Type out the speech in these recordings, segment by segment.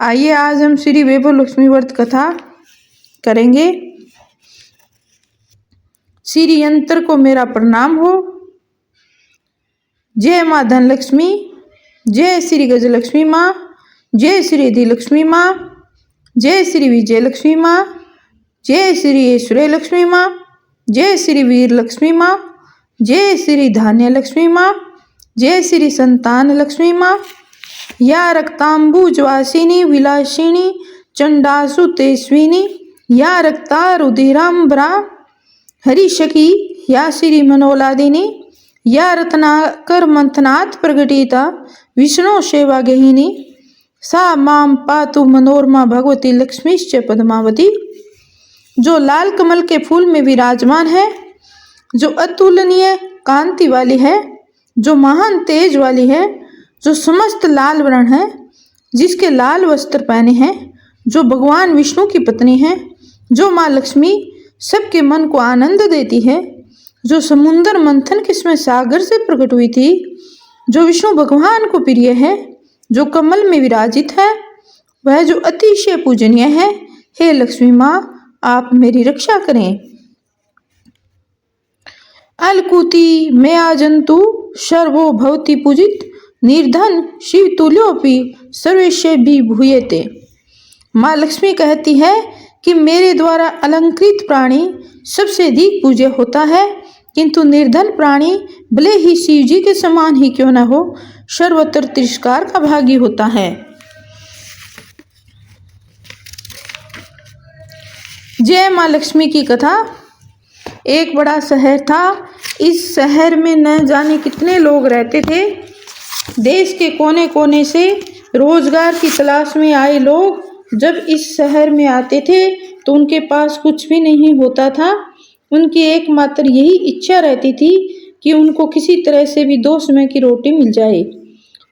आइए आज हम श्री वैभव लक्ष्मी व्रत कथा करेंगे। श्री यंत्र को मेरा प्रणाम हो। जय माँ धनलक्ष्मी, जय श्री गजलक्ष्मी माँ, जय श्री धीलक्ष्मी माँ, जय श्री विजय लक्ष्मी माँ, जय श्री ऐश्वर्य लक्ष्मी माँ, जय श्री वीर लक्ष्मी माँ, जय श्री धान्य लक्ष्मी माँ, जय श्री संतान लक्ष्मी माँ। या रक्तांबुजवासिनी विलासिनी चंडासु तेस्विनी, या रक्ता रुधिरांबरा हरिशकी, या श्री मनोलादिनी, या रत्नाकर मंथनात् प्रगटिता विष्णु सेवा गहिनी, सा माम पातु मनोरमा भगवती लक्ष्मीश्च पद्मावती। जो लाल कमल के फूल में विराजमान है, जो अतुलनीय कांति वाली है, जो महान तेज वाली है, जो समस्त लाल वर्ण है, जिसके लाल वस्त्र पहने हैं, जो भगवान विष्णु की पत्नी है, जो माँ लक्ष्मी सबके मन को आनंद देती है, जो समुद्र मंथन के समय सागर से प्रकट हुई थी, जो विष्णु भगवान को प्रिय है, जो कमल में विराजित है, वह जो अतिशय पूजनीय है। हे लक्ष्मी माँ, आप मेरी रक्षा करें। अलकुति मया जंतु सर्वो भवति पूजित, निर्धन शिव तुल्योपि सर्वेशे भी भूयते। माँ लक्ष्मी कहती है कि मेरे द्वारा अलंकृत प्राणी सबसे अधिक पूज्य होता है, किंतु निर्धन प्राणी भले ही शिव जी के समान ही क्यों न हो, सर्वत्र तिरस्कार का भागी होता है। जय माँ लक्ष्मी की कथा। एक बड़ा शहर था। इस शहर में न जाने कितने लोग रहते थे। देश के कोने कोने से रोजगार की तलाश में आए लोग जब इस शहर में आते थे तो उनके पास कुछ भी नहीं होता था। उनकी एकमात्र यही इच्छा रहती थी कि उनको किसी तरह से भी 2 समय की रोटी मिल जाए,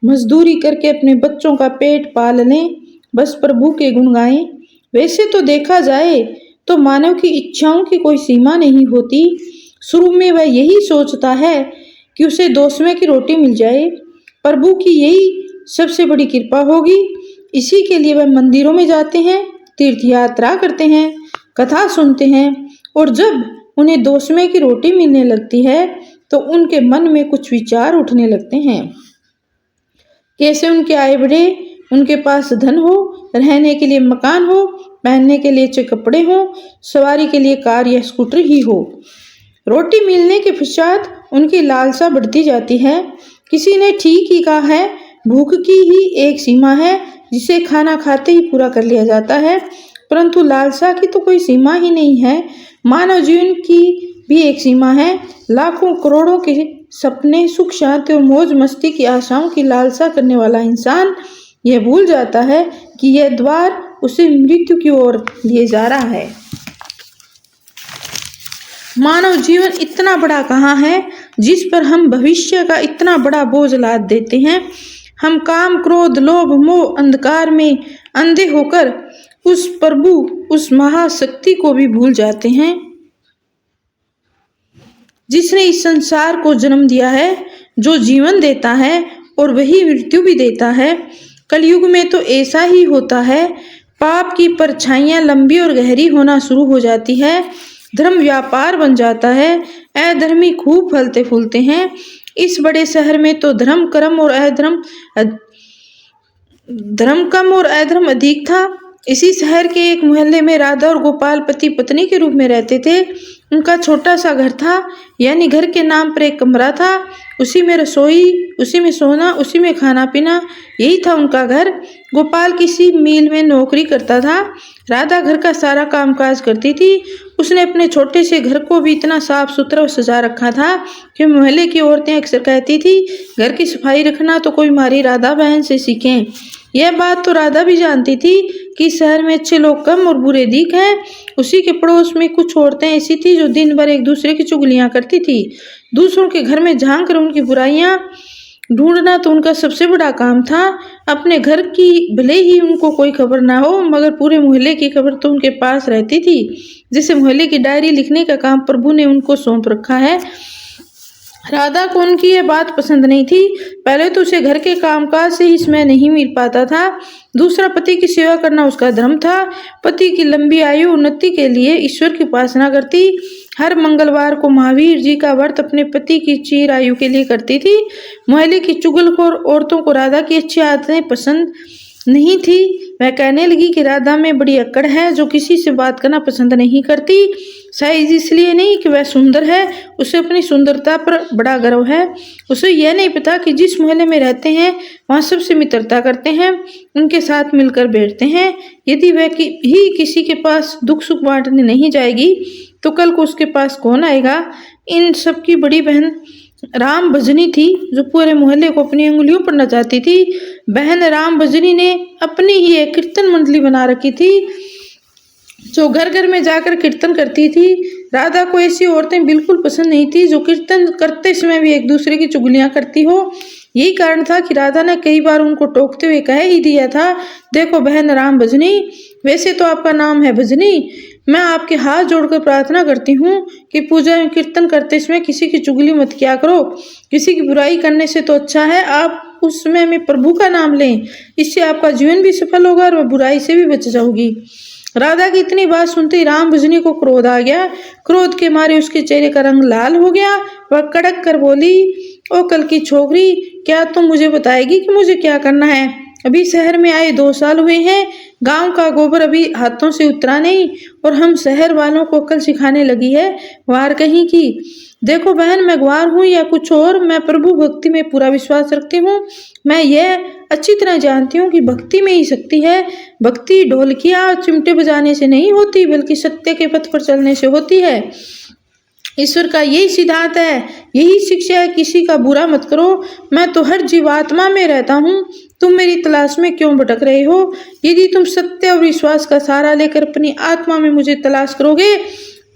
मजदूरी करके अपने बच्चों का पेट पाल लें, बस प्रभु के गुण गाएं। वैसे तो देखा जाए तो मानव की इच्छाओं की कोई सीमा नहीं होती। शुरू में वह यही सोचता है कि उसे 2 समय की रोटी मिल जाए, प्रभु की यही सबसे बड़ी कृपा होगी। इसी के लिए वह मंदिरों में जाते हैं, तीर्थ यात्रा करते हैं, कथा सुनते हैं, और जब उन्हें 2 समय की रोटी मिलने लगती है तो उनके मन में कुछ विचार उठने लगते हैं। कैसे उनके आय बढ़े, उनके पास धन हो, रहने के लिए मकान हो, पहनने के लिए अच्छे कपड़े हो, सवारी के लिए कार या स्कूटर ही हो। रोटी मिलने के पश्चात उनकी लालसा बढ़ती जाती है। किसी ने ठीक ही कहा है, भूख की ही एक सीमा है जिसे खाना खाते ही पूरा कर लिया जाता है, परंतु लालसा की तो कोई सीमा ही नहीं है। मानव जीवन की भी एक सीमा है। लाखों करोड़ों के सपने, सुख शांति और मौज मस्ती की आशाओं की लालसा करने वाला इंसान यह भूल जाता है कि यह द्वार उसे मृत्यु की ओर लिए जा रहा है। मानव जीवन इतना बड़ा कहाँ है जिस पर हम भविष्य का इतना बड़ा बोझ लाद देते हैं। हम काम, क्रोध, लोभ, मोह, अंधकार में अंधे होकर उस प्रभु, उस महाशक्ति को भी भूल जाते हैं जिसने इस संसार को जन्म दिया है, जो जीवन देता है और वही मृत्यु भी देता है। कलयुग में तो ऐसा ही होता है। पाप की परछाइयां लंबी और गहरी होना शुरू हो जाती है। धर्म व्यापार बन जाता है। अधर्मी खूब फलते फूलते हैं। इस बड़े शहर में तो धर्म कम और अधर्म अधिक था। इसी शहर के एक मोहल्ले में राधा और गोपाल पति पत्नी के रूप में रहते थे। उनका छोटा सा घर था, यानी घर के नाम पर एक कमरा था। उसी में रसोई, उसी में सोना, उसी में खाना पीना, यही था उनका घर। गोपाल किसी मिल में नौकरी करता था। राधा घर का सारा कामकाज करती थी। उसने अपने छोटे से घर को भी इतना साफ सुथरा और सजा रखा था कि मोहल्ले की औरतें अक्सर कहती थी, घर की सफाई रखना तो कोई हमारी राधा बहन से सीखें। यह बात तो राधा भी जानती थी कि शहर में अच्छे लोग कम और बुरे अधिक हैं। उसी के पड़ोस में कुछ औरतें ऐसी थी जो दिन भर एक दूसरे की चुगलियां करती थी। दूसरों के घर में झांक कर उनकी बुराइयां ढूंढना तो उनका सबसे बड़ा काम था। अपने घर की भले ही उनको कोई खबर ना हो, मगर पूरे मोहल्ले की खबर तो उनके पास रहती थी। जैसे मोहल्ले की डायरी लिखने का काम प्रभु ने उनको सौंप रखा है। राधा को उनकी ये बात पसंद नहीं थी। पहले तो उसे घर के कामकाज से ही समय नहीं मिल पाता था, दूसरा पति की सेवा करना उसका धर्म था। पति की लंबी आयु उन्नति के लिए ईश्वर की उपासना करती। हर मंगलवार को महावीर जी का व्रत अपने पति की चिर आयु के लिए करती थी। मोहल्ले की चुगलखोर औरतों को राधा की अच्छी आदतें पसंद नहीं थी। वह कहने लगी कि राधा में बड़ी अक्कड़ है, जो किसी से बात करना पसंद नहीं करती। शायद इसलिए नहीं कि वह सुंदर है, उसे अपनी सुंदरता पर बड़ा गर्व है। उसे यह नहीं पता कि जिस मोहल्ले में रहते हैं वहाँ सबसे मित्रता करते हैं, उनके साथ मिलकर बैठते हैं। यदि वह ही किसी के पास दुख सुख बांटने नहीं जाएगी तो कल को उसके पास कौन आएगा। इन सब की बड़ी बहन राम भजनी थी, जो पूरे मोहल्ले को अपनी उंगलियों पर नचाती थी। बहन राम भजनी ने अपनी ही एक कीर्तन मंडली बना रखी थी, जो घर घर में जाकर कीर्तन करती थी। राधा को ऐसी औरतें बिल्कुल पसंद नहीं थी, जो कीर्तन करते समय भी एक दूसरे की चुगलियां करती हो। यही कारण था कि राधा ने कई बार उनको टोकते हुए कह ही दिया था, देखो बहन राम भजनी, वैसे तो आपका नाम है भजनी, मैं आपके हाथ जोड़कर प्रार्थना करती हूँ कि पूजा में कीर्तन करते समय किसी की चुगली मत किया करो। किसी की बुराई करने से तो अच्छा है आप उस समय में प्रभु का नाम लें, इससे आपका जीवन भी सफल होगा और वह बुराई से भी बच जाओगी। राधा की इतनी बात सुनते ही राम भजनी को क्रोध आ गया। क्रोध के मारे उसके चेहरे का रंग लाल हो गया। वह कड़क कर बोली, ओ कल की छोकरी, क्या तुम मुझे बताएगी कि मुझे क्या करना है? अभी शहर में आए 2 साल हुए हैं, गांव का गोबर अभी हाथों से उतरा नहीं और हम शहर वालों को अक्ल सिखाने लगी है, वार कहीं की। देखो बहन, मैं ग्वार हूँ या कुछ और, मैं प्रभु भक्ति में पूरा विश्वास रखती हूँ। मैं यह अच्छी तरह जानती हूँ कि भक्ति में ही शक्ति है। भक्ति ढोलकिया और चिमटे बजाने से नहीं होती, बल्कि सत्य के पथ पर चलने से होती है। ईश्वर का यही सिद्धांत है, यही शिक्षा है, किसी का बुरा मत करो। मैं तो हर जीवात्मा में रहता हूँ, तुम मेरी तलाश में क्यों भटक रहे हो? यदि तुम सत्य और विश्वास का सहारा लेकर अपनी आत्मा में मुझे तलाश करोगे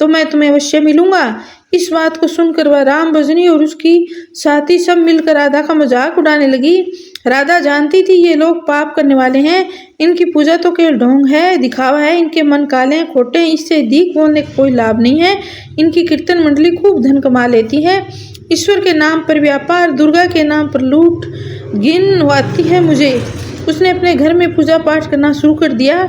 तो मैं तुम्हें अवश्य मिलूंगा। इस बात को सुनकर वह राम भजनी और उसकी साथी सब मिलकर राधा का मजाक उड़ाने लगी। राधा जानती थी ये लोग पाप करने वाले हैं, इनकी पूजा तो केवल ढोंग है, दिखावा है, इनके मन काले हैं, खोटे हैं, इससे अधिक बोलने का कोई लाभ नहीं है। इनकी कीर्तन मंडली खूब धन कमा लेती है, ईश्वर के नाम पर व्यापार, दुर्गा के नाम पर लूट गिनवाती है मुझे। उसने अपने घर में पूजा पाठ करना शुरू कर दिया,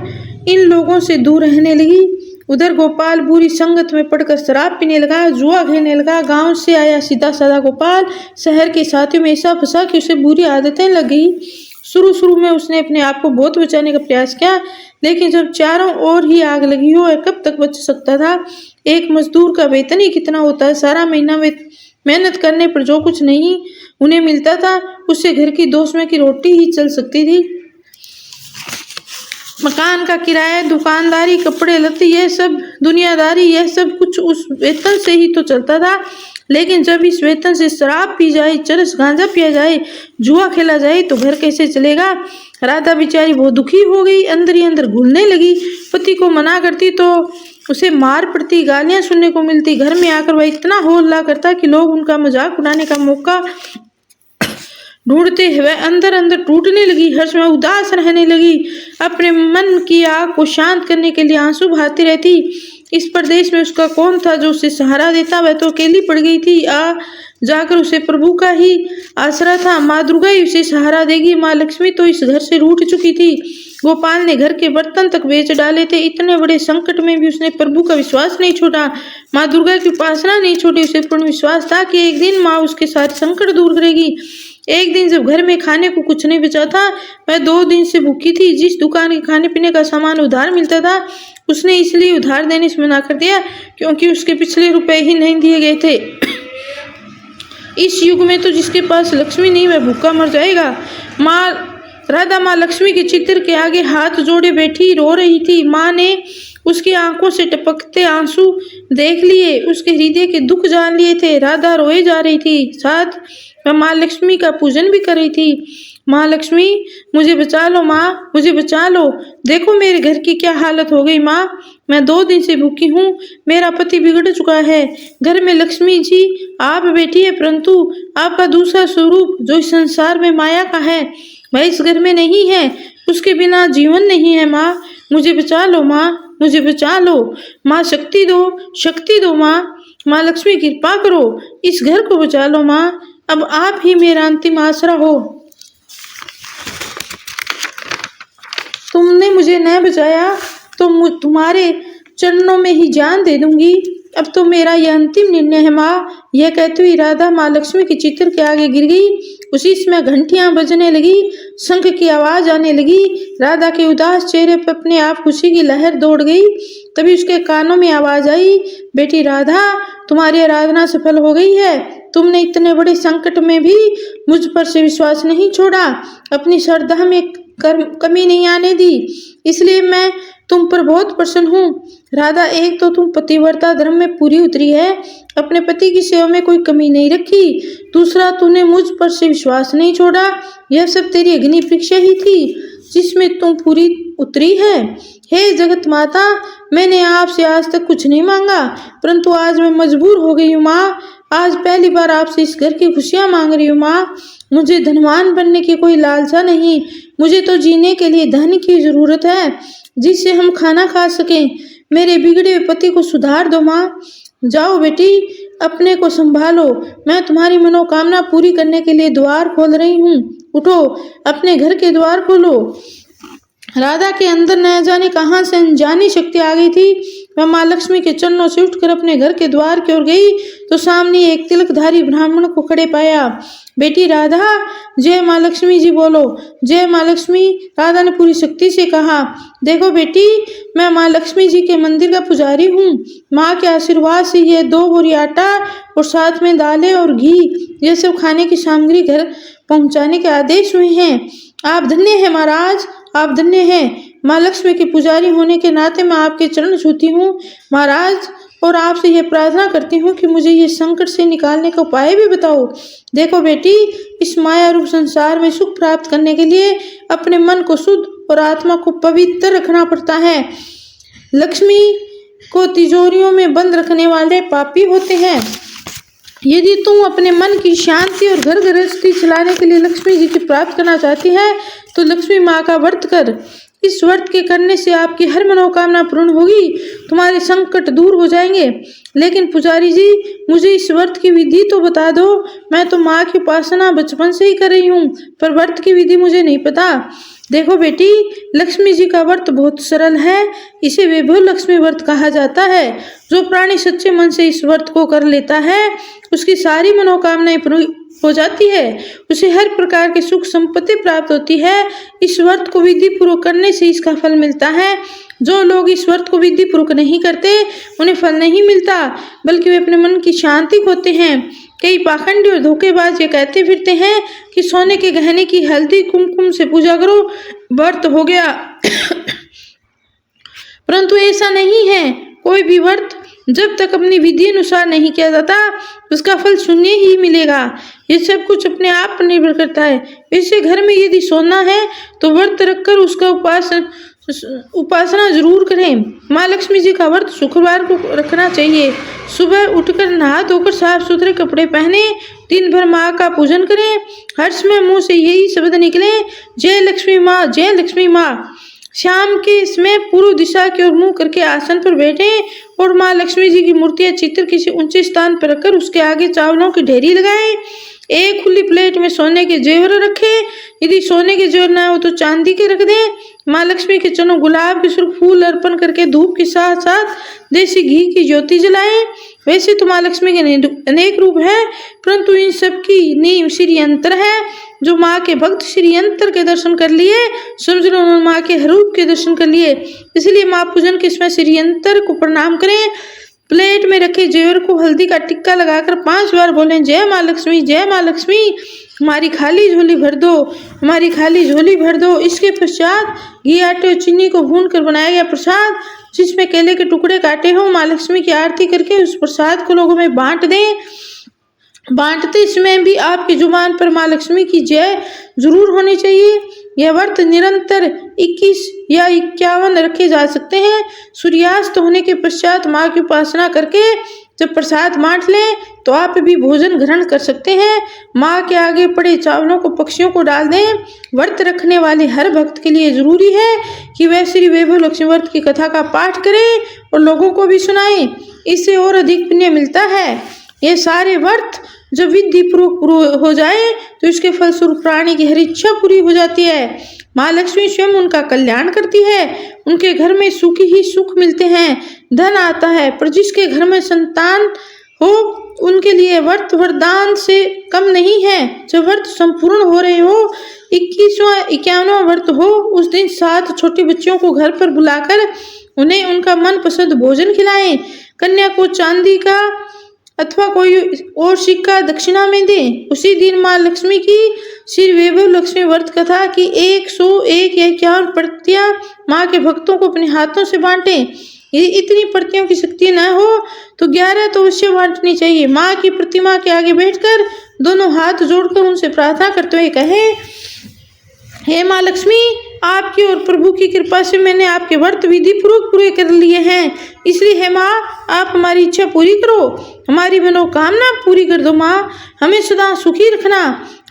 इन लोगों से दूर रहने लगी। उधर गोपाल बुरी संगत में पड़कर शराब पीने लगा, जुआ खेलने लगा। गांव से आया सीधा साधा गोपाल शहर के साथियों में ऐसा फंसा कि उसे बुरी आदतें लग गई। शुरू में उसने अपने आप को बहुत बचाने का प्रयास किया, लेकिन जब चारों ओर ही आग लगी हो, कब तक बच सकता था? एक मजदूर का वेतन ही कितना होता है? सारा महीना मेहनत करने पर जो कुछ नहीं उन्हें मिलता था, उससे घर की 2 समय की रोटी ही चल सकती थी। मकान का किराया, दुकानदारी, कपड़े लत्ते, यह सब दुनियादारी, यह सब कुछ उस वेतन से ही तो चलता था। लेकिन जब इस वेतन से शराब पी जाए, चरस गांजा पिया जाए, जुआ खेला जाए तो घर कैसे चलेगा? राधा बेचारी बहुत दुखी हो गई, अंदर ही अंदर घुलने लगी। पति को मना करती तो उसे मार पड़ती, गालियां सुनने को मिलती। घर में आकर वह इतना हो हल्ला करता कि लोग उनका मजाक उड़ाने का मौका ढूंढते हुए अंदर अंदर टूटने लगी। हर समय उदास रहने लगी, अपने मन की आग को शांत करने के लिए आंसू बहाती रहती। इस प्रदेश में उसका कौन था जो उसे सहारा देता? वह तो अकेली पड़ गई थी। जाकर उसे प्रभु का ही आसरा था। माँ दुर्गा ही उसे सहारा देगी। माँ लक्ष्मी तो इस घर से रूठ चुकी थी। गोपाल ने घर के बर्तन तक बेच डाले थे। इतने बड़े संकट में भी उसने प्रभु का विश्वास नहीं छोड़ा, माँ दुर्गा की उपासना नहीं छोड़ी। उसे पूर्ण विश्वास था कि एक दिन माँ उसके सारे संकट दूर करेगी। एक दिन जब घर में खाने को कुछ नहीं बचा था, वह 2 दिन से भूखी थी। जिस दुकान के खाने पीने का सामान उधार मिलता था, उसने इसलिए उधार देने से मना कर दिया क्योंकि उसके पिछले रुपए ही नहीं दिए गए थे। इस युग में तो जिसके पास लक्ष्मी नहीं वह भूखा मर जाएगा। राधा माँ लक्ष्मी के चित्र के आगे हाथ जोड़े बैठी रो रही थी। माँ ने उसकी आंखों से टपकते आंसू देख लिए, उसके हृदय के दुख जान लिए थे। राधा रोए जा रही थी, साथ वह माँ लक्ष्मी का पूजन भी कर रही थी। माँ लक्ष्मी, मुझे बचा लो माँ, मुझे बचा लो। देखो मेरे घर की क्या हालत हो गई माँ, मैं 2 दिन से भूखी हूँ। मेरा पति बिगड़ चुका है। घर में लक्ष्मी जी आप बैठी है, परंतु आपका दूसरा स्वरूप जो इस संसार में माया का है वह इस घर में नहीं है। उसके बिना जीवन नहीं है माँ, मुझे बचा लो माँ, मुझे बचा लो माँ, शक्ति दो माँ। माँ लक्ष्मी कृपा करो, इस घर को बचा लो माँ, अब आप ही मेरा अंतिम आसरा हो। तुमने मुझे न बचाया तो तुम्हारे चरणों में ही जान दे दूंगी, अब तो मेरा यह अंतिम निर्णय है माँ। यह कहती हुई राधा माँ लक्ष्मी के चित्र के आगे गिर गई। उसी समय घंटियां बजने लगी, शंख की आवाज आने लगी। राधा के उदास चेहरे पर अपने आप खुशी की लहर दौड़ गई। तभी उसके कानों में आवाज आई, बेटी राधा, तुम्हारी आराधना सफल हो गई है। तुमने इतने बड़े संकट में भी मुझ पर से विश्वास नहीं छोड़ा, अपनी श्रद्धा में कमी नहीं आने दी, इसलिए मैं तुम पर बहुत प्रसन्न हूँ। राधा, एक तो तुम पतिव्रता धर्म में पूरी उतरी है, अपने पति की सेवा में कोई कमी नहीं रखी। दूसरा, तूने मुझ पर से विश्वास नहीं छोड़ा। यह सब तेरी अग्नि परीक्षा ही थी जिसमें तुम पूरी उतरी है। हे जगत माता, मैंने आपसे आज तक कुछ नहीं मांगा, परंतु आज मैं मजबूर हो गई हूँ माँ। आज पहली बार आपसे इस घर की खुशियाँ मांग रही हूँ माँ। मुझे धनवान बनने की कोई लालसा नहीं, मुझे तो जीने के लिए धन की जरूरत है जिससे हम खाना खा सकें। मेरे बिगड़े हुए पति को सुधार दो माँ। जाओ बेटी, अपने को संभालो, मैं तुम्हारी मनोकामना पूरी करने के लिए द्वार खोल रही हूँ। उठो, अपने घर के द्वार खोलो। राधा के अंदर न जाने कहां से अनजानी शक्ति आ गई थी। वह माँ लक्ष्मी के चरणों से उठकर अपने घर के द्वार की ओर गई तो सामने एक तिलकधारी ब्राह्मण को खड़े पाया। बेटी राधा, जय माँ लक्ष्मी जी बोलो, जय माँ लक्ष्मी। राधा ने पूरी शक्ति से कहा, देखो बेटी, मैं माँ लक्ष्मी जी के मंदिर का पुजारी हूँ। माँ के आशीर्वाद से ये 2 बोरी आटा और साथ में दालें और घी, ये सब खाने की सामग्री घर पहुँचाने के आदेश हुए हैं। आप धन्य हैं महाराज, आप धन्य हैं। माँ लक्ष्मी के पुजारी होने के नाते मैं आपके चरण छूती हूँ महाराज, और आपसे यह प्रार्थना करती हूँ कि मुझे ये संकट से निकालने का उपाय भी बताओ। देखो बेटी, इस माया रूप संसार में सुख प्राप्त करने के लिए अपने मन को शुद्ध और आत्मा को पवित्र रखना पड़ता है। लक्ष्मी को तिजोरियों में बंद रखने वाले पापी होते हैं। यदि तुम अपने मन की शांति और घर गृहस्थी चलाने के लिए लक्ष्मी जी की प्राप्त करना चाहती है तो लक्ष्मी माँ का व्रत कर। इस व्रत के करने से आपकी हर मनोकामना पूर्ण होगी, तुम्हारे संकट दूर हो जाएंगे। लेकिन पुजारी जी, मुझे इस व्रत की विधि तो बता दो। मैं तो माँ की उपासना बचपन से ही कर रही हूँ, पर व्रत की विधि मुझे नहीं पता। देखो बेटी, लक्ष्मी जी का व्रत बहुत सरल है, इसे वैभव लक्ष्मी व्रत कहा जाता है। जो प्राणी सच्चे मन से इस व्रत को कर लेता है उसकी सारी मनोकामनाएं पूरी हो जाती है, उसे हर प्रकार की सुख संपत्ति प्राप्त होती है। इस व्रत को विधि पूर्वक करने से इसका फल मिलता है। जो लोग इस व्रत को विधि पूर्वक नहीं करते उन्हें फल नहीं मिलता, बल्कि वे अपने मन की शांति खोते हैं। कई पाखंडी और धोखेबाज ये कहते फिरते हैं कि सोने के गहने की हल्दी कुमकुम से पूजा करो, व्रत हो गया। परंतु ऐसा नहीं है। कोई भी व्रत जब तक अपनी विधि अनुसार नहीं किया जाता उसका फल शून्य ही मिलेगा। ये सब कुछ अपने आप पर निर्भर करता है। वैसे घर में यदि सोना है तो व्रत रखकर उसका उपासना जरूर करें। माँ लक्ष्मी जी का व्रत शुक्रवार को रखना चाहिए। सुबह उठकर नहा धोकर साफ सुथरे कपड़े पहने, दिन भर माँ का पूजन करें। हर समय मुंह से यही शब्द निकले, जय लक्ष्मी माँ, जय लक्ष्मी माँ। शाम के समय पूर्व दिशा की ओर मुंह करके आसन पर बैठे और माँ लक्ष्मी जी की मूर्ति या चित्र किसी ऊंचे स्थान पर रखकर उसके आगे चावलों की ढेरी लगाएं। एक खुली प्लेट में सोने के जेवर रखें। यदि सोने के जेवर ना हो तो चांदी के रख दें। माँ लक्ष्मी के चरणों गुलाब के सुर्ख फूल अर्पण करके धूप के साथ साथ देसी घी की ज्योति जलाएं। वैसे तो माँ लक्ष्मी के अनेक रूप है, परंतु इन सब की नींव श्री यंत्र है। जो माँ के भक्त श्री यंत्र के दर्शन कर लिए समझ लो उन्होंने माँ के हर रूप के दर्शन कर लिए। इसलिए माँ पूजन के समय श्री यंत्र को प्रणाम करें। प्लेट में रखे जेवर को हल्दी का टिक्का लगाकर 5 बार बोलें, जय माँ लक्ष्मी, जय माँ लक्ष्मी, हमारी खाली झोली भर दो, हमारी खाली झोली भर दो। इसके पश्चात घी, आटे और चीनी को भून कर बनाया गया प्रसाद जिसमें केले के टुकड़े काटे हों, माँ लक्ष्मी की आरती करके उस प्रसाद को लोगों में बांट दें। बांटते समय भी आपकी जुबान पर माँ लक्ष्मी की जय जरूर होनी चाहिए। यह व्रत निरंतर 21 या 51 रखे जा सकते हैं। सूर्यास्त होने के पश्चात माँ की उपासना करके जब प्रसाद बांट लें तो आप भी भोजन ग्रहण कर सकते हैं। माँ के आगे पड़े चावलों को पक्षियों को डाल दें। व्रत रखने वाले हर भक्त के लिए जरूरी है कि वह श्री वैभव लक्ष्मी व्रत की कथा का पाठ करें और लोगों को भी सुनाएं। इससे और अधिक पुण्य मिलता है। ये सारे व्रत जब विधि पूर्वक हो जाए तो इसके फलस्वरूप प्राणी की हर इच्छा पूरी हो जाती है। माँ लक्ष्मी स्वयं उनका कल्याण करती है। उनके घर में सुख ही सुख मिलते हैं, धन आता है। पर जिसके घर में संतान हो उनके लिए व्रत वरदान से कम नहीं है। जब व्रत संपूर्ण हो रहे हो, 21वां 51वां व्रत हो, उस दिन 7 छोटे बच्चों को घर पर बुलाकर उन्हें उनका मनपसंद भोजन खिलाएं। कन्या को चांदी का अथवा कोई और सिक्का दक्षिणा में दें। उसी दिन माँ लक्ष्मी की श्री वैभव लक्ष्मी व्रत कथा की 101 या 51 प्रतियां माँ के भक्तों को अपने हाथों से बांटें। यदि इतनी प्रतियों की शक्ति न हो तो 11 तो अवश्य बांटनी चाहिए। माँ की प्रतिमा के आगे बैठकर दोनों हाथ जोड़कर उनसे प्रार्थना करते हुए कहें, हे माँ लक्ष्मी, आपकी और प्रभु की कृपा से मैंने आपके व्रत विधि पूर्वक पूरे कर लिए हैं। इसलिए हे माँ, आप हमारी इच्छा पूरी करो, हमारी मनोकामना पूरी कर दो। माँ, हमें सदा सुखी रखना,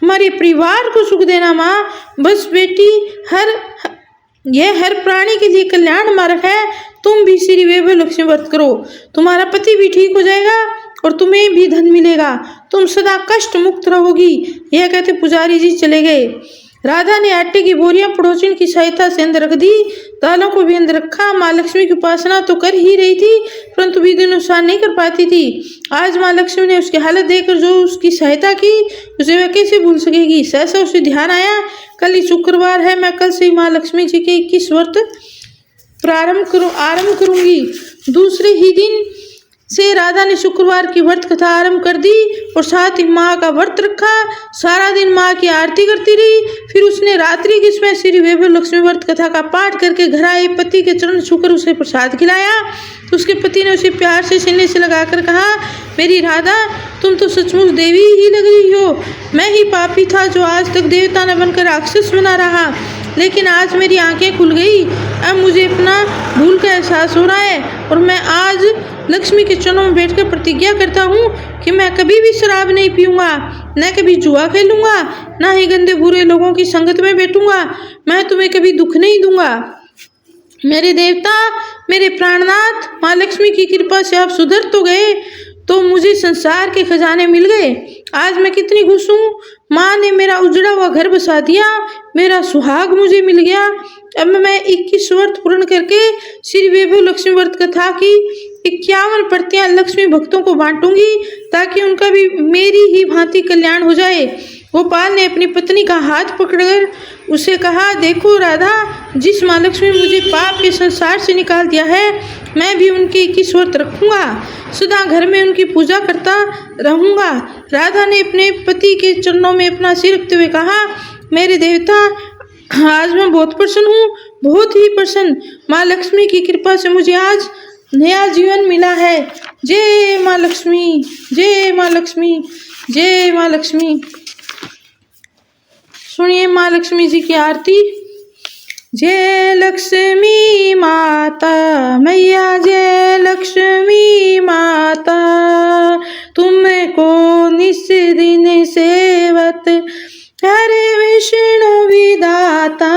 हमारे परिवार को सुख देना। माँ, बस बेटी, हर प्राणी के लिए कल्याण मार्ग है। तुम भी श्री वैभव लक्ष्मी व्रत करो, तुम्हारा पति भी ठीक हो जाएगा और तुम्हें भी धन मिलेगा, तुम सदा कष्ट मुक्त रहोगी। यह कहते पुजारी जी चले गए। राधा ने आटे की बोरियां पड़ोसिन की सहायता से अंदर रख दी, दालों को भी अंदर रखा। माँ लक्ष्मी की उपासना तो कर ही रही थी, परंतु विधि अनुसार नहीं कर पाती थी। आज माँ लक्ष्मी ने उसकी हालत देखकर जो उसकी सहायता की, उसे वह कैसे भूल सकेगी। सहसा उसे ध्यान आया, कल ही शुक्रवार है, मैं कल से ही माँ लक्ष्मी जी के 21 व्रत आरंभ करूंगी। दूसरे ही दिन से राधा ने शुक्रवार की व्रत कथा आरंभ कर दी और साथ ही माँ का व्रत रखा। सारा दिन माँ की आरती करती रही। फिर उसने रात्रि के समय श्री वैभव लक्ष्मी व्रत कथा का पाठ करके घर आए पति के चरण छूकर उसे प्रसाद खिलाया। तो उसके पति ने उसे प्यार से सीने से लगाकर कहा, मेरी राधा, तुम तो सचमुच देवी ही लग रही हो। मैं ही पापी था जो आज तक देवता न बनकर राक्षस बना रहा, लेकिन आज मेरी आंखें खुल गई। अब मुझे अपना भूल का एहसास हो रहा है और मैं आज लक्ष्मी के चरणों में बैठकर प्रतिज्ञा करता हूँ कि मैं कभी भी शराब नहीं पीऊंगा, न कभी जुआ खेलूंगा, न ही गंदे बुरे लोगों की संगत में बैठूंगा। मैं तुम्हें कभी दुख नहीं दूंगा। मेरे देवता, मेरे प्राणनाथ, माँ लक्ष्मी की कृपा से आप सुधर तो गए, तो मुझे संसार के खजाने मिल गए। आज मैं कितनी खुश हूँ। माँ ने मेरा उजड़ा हुआ घर बसा दिया, मेरा सुहाग मुझे मिल गया। अब मैं 21 व्रत पूर्ण करके श्री वैभव लक्ष्मी व्रत कथा की 51 प्रतियां लक्ष्मी भक्तों को बांटूंगी, ताकि उनका भी मेरी ही भांति कल्याण हो जाए। गोपाल ने अपनी पत्नी का हाथ पकड़कर उसे कहा, देखो राधा, जिस माँ लक्ष्मी मुझे पाप के संसार से निकाल दिया है, मैं भी उनके 21 व्रत रखूंगा, सदा घर में उनकी पूजा करता रहूंगा। राधा ने अपने पति के चरणों में अपना सिर रखते हुए कहा, मेरे देवता, आज मैं बहुत प्रसन्न हूँ, बहुत ही प्रसन्न। माँ लक्ष्मी की कृपा से मुझे आज नया जीवन मिला है। जय माँ लक्ष्मी, जय माँ लक्ष्मी, जय माँ लक्ष्मी। सुनिए माँ लक्ष्मी जी की आरती। जय लक्ष्मी माता मैया, जय लक्ष्मी माता, तुमको निस दिन सेवत हरे विष्णु विधाता,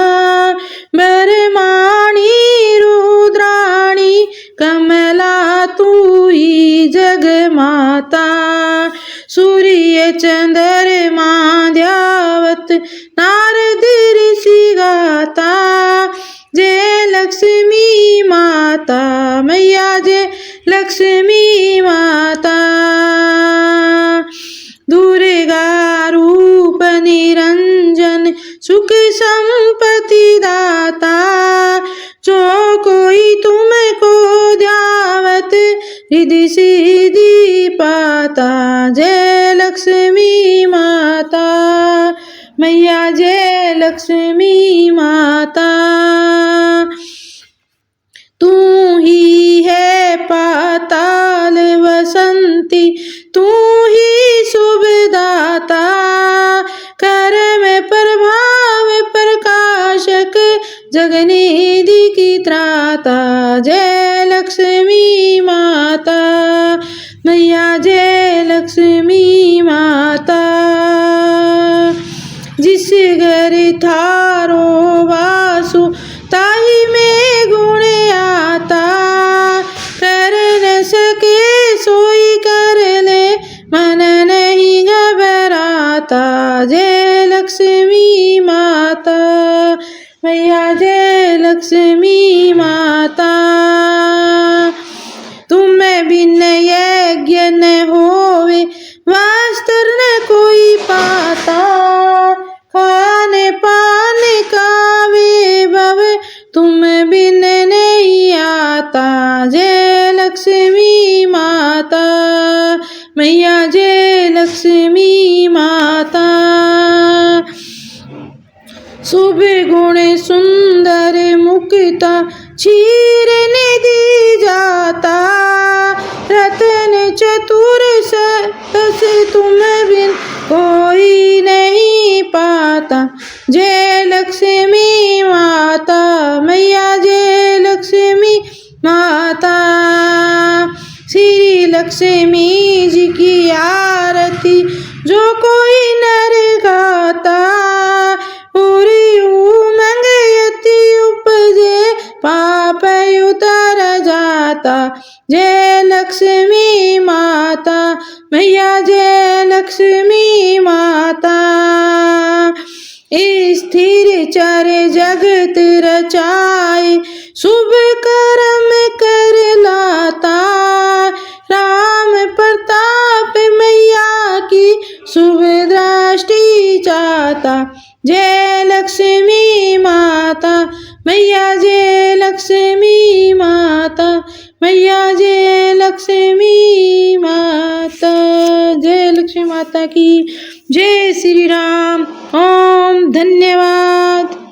बरमाणी रुद्राणी कमला तू ही जग माता, सूर्य चंद्रमा ध्यावत नारद ऋषि गाता, जय लक्ष्मी माता मैया, जय लक्ष्मी माता। दुर्गा रूप निरंजन सुख संपत्ति दाता, जो कोई तुमको ध्यावत रिद्धि सिद्धि पाता, जय लक्ष्मी माता मैया, जय लक्ष्मी माता। तू ही है पाताल वसंती, तू ही शुभदाता, कर में प्रभाव प्रकाशक जगनिधि की त्राता, जय लक्ष्मी माता मैया जय लक्ष्मी माता। जिस घर थारो वासु ताही में गुण आता, कर न सके सोई कर ले मन नहीं घबराता। जय लक्ष्मी माता, मैया जय लक्ष्मी माता। तुम्हें बिन यज्ञ न होवे वास्तर न कोई पाता, खाने पाने का वैभव तुम बिन नहीं आता। जय लक्ष्मी माता, मैया जय लक्ष्मी माता। शुभ गुण सुंदर मुक्ता क्षीरने दी जाता, रतन चतुर सतस तुम बिन कोई नहीं पाता। जय लक्ष्मी माता, मैया जय लक्ष्मी माता। श्री लक्ष्मी जी की आरती जो कोई नर गाता, पूरी उमंग यति उपजे पाप उतर जाता। जय लक्ष्मी माता, मैया जय लक्ष्मी माता। स्थिर चर जगत रचाए शुभ कर्म कर लाता, राम प्रताप मैया की शुभ दृष्टि चाहता। जय लक्ष्मी माता, मैया जय लक्ष्मी माता, मैया जय लक्ष्मी माता। जय लक्ष्मी माता की जय। श्री राम। ओम धन्यवाद।